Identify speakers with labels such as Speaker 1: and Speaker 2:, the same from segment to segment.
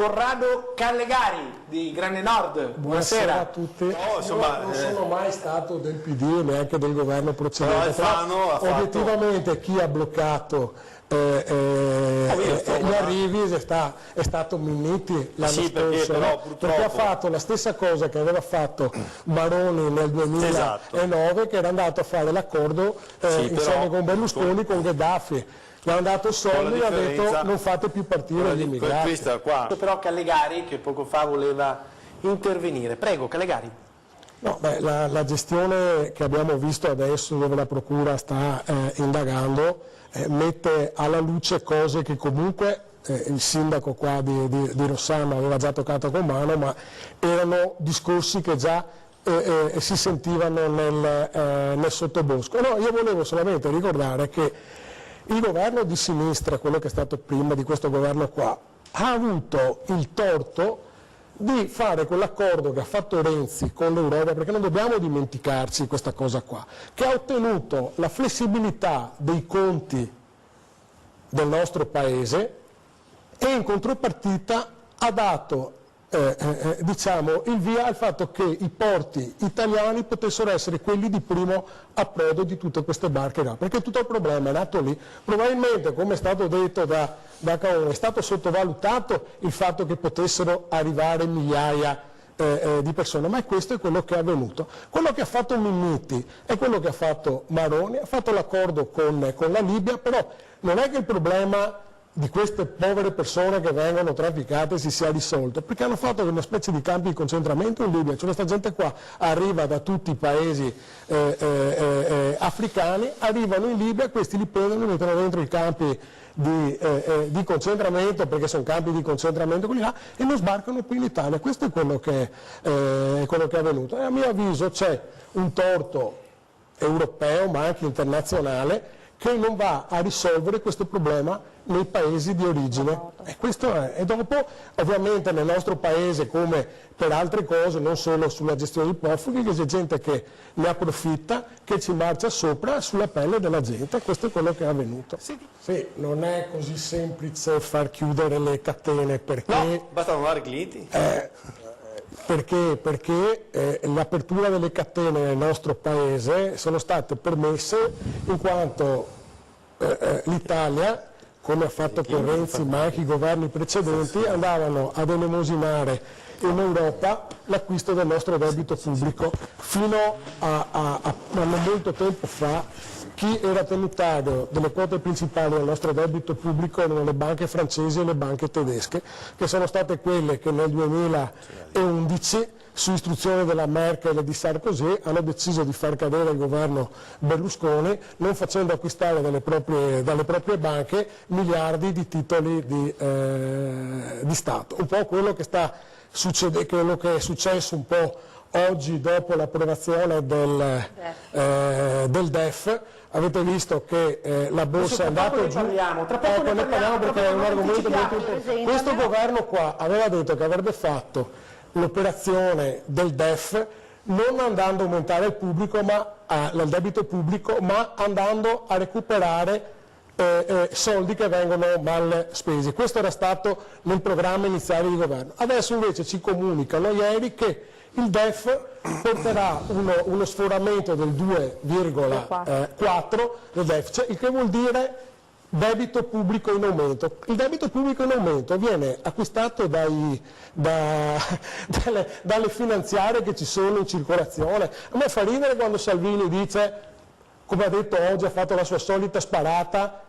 Speaker 1: Corrado Callegari di Grande Nord.
Speaker 2: Buonasera a tutti. Non sono mai stato del PD e neanche del governo precedente, però obiettivamente chi ha bloccato gli arrivi è stato Minniti l'anno scorso, perché ha fatto la stessa cosa che aveva fatto Maroni nel 2009, che era andato a fare l'accordo insieme con Berlusconi, con Gheddafi. Gli hanno dato soldi e ha detto non fate più partire gli immigrati.
Speaker 1: Però Callegari che poco fa voleva intervenire. Prego Callegari.
Speaker 2: No, la gestione che abbiamo visto adesso, dove la Procura sta indagando, mette alla luce cose che comunque il sindaco qua di Rossano aveva già toccato con mano, ma erano discorsi che già si sentivano nel sottobosco. No, io volevo solamente ricordare che il governo di sinistra, quello che è stato prima di questo governo qua, ha avuto il torto di fare quell'accordo che ha fatto Renzi con l'Europa, perché non dobbiamo dimenticarci questa cosa qua, che ha ottenuto la flessibilità dei conti del nostro Paese e in contropartita ha dato diciamo, il via al fatto che i porti italiani potessero essere quelli di primo approdo di tutte queste barche là, perché tutto il problema è nato lì. Probabilmente, come è stato detto da Caone, è stato sottovalutato il fatto che potessero arrivare migliaia di persone, ma questo è quello che è avvenuto. Quello che ha fatto Minniti è quello che ha fatto Maroni, ha fatto l'accordo con la Libia, però non è che il problema di queste povere persone che vengono trafficate si sia risolto, perché hanno fatto una specie di campi di concentramento in Libia, cioè questa gente qua arriva da tutti i paesi africani, arrivano in Libia, questi li prendono, li mettono dentro i campi di concentramento, perché sono campi di concentramento quelli là, e non sbarcano qui in Italia. Questo è quello che è avvenuto, e a mio avviso c'è un torto europeo ma anche internazionale che non va a risolvere questo problema nei paesi di origine. E questo è. E dopo, ovviamente, nel nostro paese, come per altre cose, non solo sulla gestione dei profughi, c'è gente che ne approfitta, che ci marcia sopra sulla pelle della gente. Questo è quello che è avvenuto. Sì, non è così semplice far chiudere le catene, perché...
Speaker 3: No, basta trovare clienti.
Speaker 2: Perché l'apertura delle catene nel nostro paese sono state permesse in quanto l'Italia, come ha fatto con Renzi ma anche i governi precedenti, andavano ad elemosinare in Europa l'acquisto del nostro debito pubblico. Fino a non molto tempo fa chi era tenutario delle quote principali del nostro debito pubblico erano le banche francesi e le banche tedesche, che sono state quelle che nel 2011, su istruzione della Merkel e di Sarkozy, hanno deciso di far cadere il governo Berlusconi, non facendo acquistare dalle proprie banche miliardi di titoli di Stato. Un po' quello che quello che è successo un po' oggi dopo l'approvazione del DEF. Avete visto che la borsa è andata giù,
Speaker 1: tra poco ne parliamo
Speaker 2: perché è un argomento molto importante. Questo governo qua aveva detto che avrebbe fatto l'operazione del DEF non andando a aumentare il debito pubblico, ma andando a recuperare soldi che vengono mal spesi. Questo era stato nel programma iniziale di governo. Adesso invece ci comunicano ieri che il DEF porterà uno sforamento del 2,4 del deficit, il che vuol dire debito pubblico in aumento. Il debito pubblico in aumento viene acquistato dalle finanziarie che ci sono in circolazione. A me fa ridere quando Salvini dice, come ha detto oggi, ha fatto la sua solita sparata,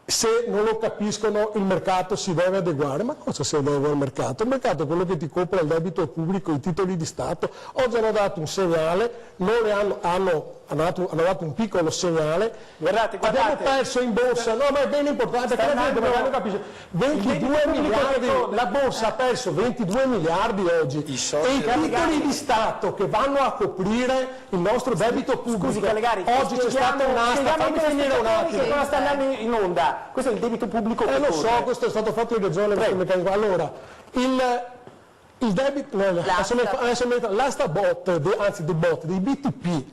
Speaker 2: se non lo capiscono il mercato si deve adeguare. Ma cosa si adegua al mercato? Il mercato è quello che ti compra il debito pubblico, i titoli di Stato. Oggi hanno dato un segnale, hanno dato un piccolo segnale. Guardate. Abbiamo perso in borsa, no, ma è ben importante, che la gente magari capisce, 22 miliardi, la borsa ha perso 22 miliardi oggi, e i titoli di Stato che vanno a coprire il nostro debito pubblico.
Speaker 1: Scusi Callegari,
Speaker 2: oggi c'è stata un'asta, fammi finire un attimo.
Speaker 1: Che cosa sta andando in onda? Questo è il debito pubblico che
Speaker 2: lo so, questo è stato fatto in regione. Allora, il debito, l'asta bot, anzi dei BTP,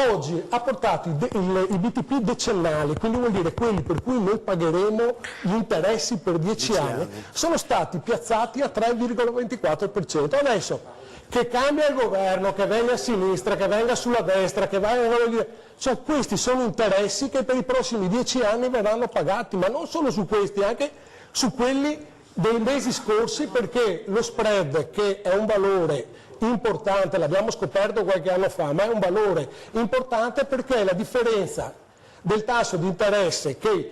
Speaker 2: oggi ha portato i BTP decennali, quindi vuol dire quelli per cui noi pagheremo gli interessi per 10 anni, sono stati piazzati a 3,24%. Adesso che cambia il governo, che venga a sinistra, che venga sulla destra, che venga, cioè questi sono interessi che per i prossimi 10 anni verranno pagati, ma non solo su questi, anche su quelli dei mesi scorsi, perché lo spread, che è un valore importante, l'abbiamo scoperto qualche anno fa, ma è un valore importante perché è la differenza del tasso di interesse che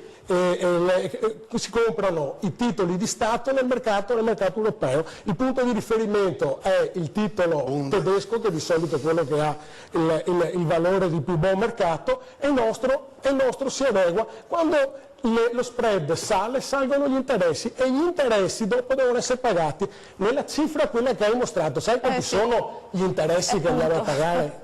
Speaker 2: si comprano i titoli di Stato nel mercato europeo. Il punto di riferimento è il titolo tedesco, che di solito è quello che ha il valore di più buon mercato, e il nostro si adegua. Quando lo spread sale, salgono gli interessi, e gli interessi dopo devono essere pagati nella cifra quella che hai mostrato. Sai quanti sono gli interessi che andiamo a pagare?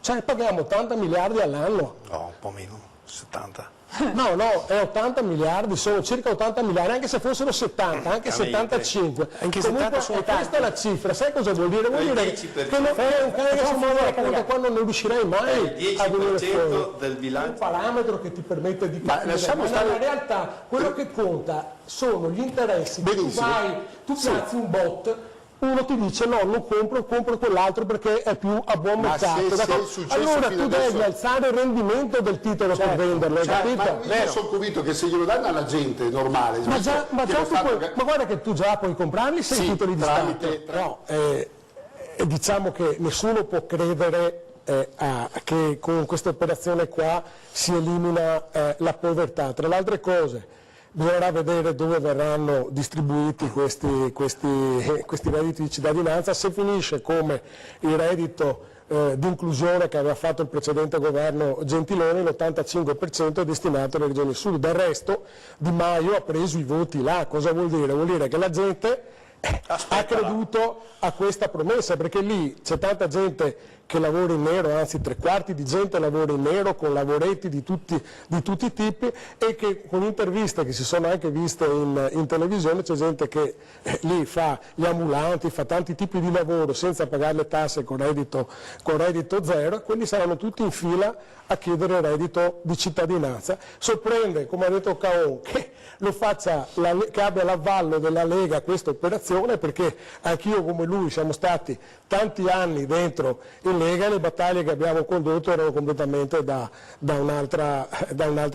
Speaker 2: Cioè paghiamo 80 miliardi all'anno.
Speaker 1: No, un po' meno, 70.
Speaker 2: No, è 80 miliardi, sono circa 80 miliardi, anche se fossero 70, anche 75.
Speaker 1: Anche
Speaker 2: comunque
Speaker 1: 70 sono
Speaker 2: questa è la cifra, sai cosa vuol dire? Vuol dire che non è un cane che si muove la conta qua, non riuscirei mai a venire fuori.
Speaker 3: Del bilancio.
Speaker 2: È un parametro che ti permette di capire, ma nella realtà quello che conta sono gli interessi. Tu piazzi un bot, uno ti dice no, non compro quell'altro perché è più a buon mercato. Allora tu devi alzare il rendimento del titolo per venderlo, hai capito?
Speaker 4: Ma io sono convinto che se glielo danno alla gente normale,
Speaker 2: ma guarda che tu già puoi comprarli se i titoli di Stato. Diciamo che nessuno può credere che con questa operazione qua si elimina la povertà. Tra le altre cose, bisognerà vedere dove verranno distribuiti questi redditi di cittadinanza. Se finisce come il reddito di inclusione che aveva fatto il precedente governo Gentiloni, l'85% è destinato alle regioni sud. Del resto Di Maio ha preso i voti là. Cosa vuol dire? Vuol dire che la gente ha creduto a questa promessa, perché lì c'è tanta gente che lavora in nero, anzi 3/4 di gente lavora in nero con lavoretti di tutti i tipi, e che con interviste che si sono anche viste in televisione c'è gente che lì fa gli ambulanti, fa tanti tipi di lavoro senza pagare le tasse con reddito zero, e quelli saranno tutti in fila a chiedere il reddito di cittadinanza. Sorprende, come ha detto Caon, che che abbia l'avallo della Lega questa operazione, perché anch'io come lui siamo stati tanti anni dentro in Lega, e le battaglie che abbiamo condotto erano completamente da un'altra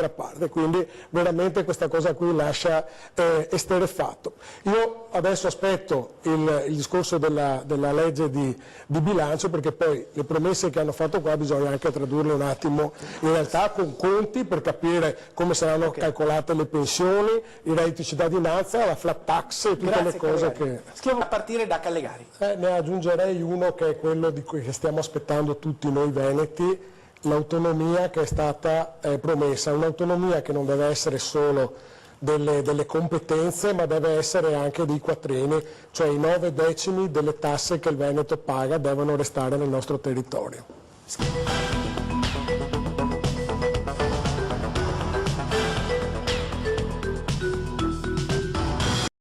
Speaker 2: parte, quindi veramente questa cosa qui lascia esterrefatto. Io adesso aspetto il discorso della legge di bilancio, perché poi le promesse che hanno fatto qua bisogna anche tradurle un attimo in realtà con conti, per capire come saranno calcolate le pensioni, i redditi di cittadinanza, la flat tax e tutte le cose che...
Speaker 1: A partire da Callegari.
Speaker 2: Ne aggiungerei uno che è quello di cui stiamo aspettando tutti noi veneti, l'autonomia che è stata promessa, un'autonomia che non deve essere solo delle competenze, ma deve essere anche dei quattrini, cioè i 9/10 delle tasse che il Veneto paga devono restare nel nostro territorio.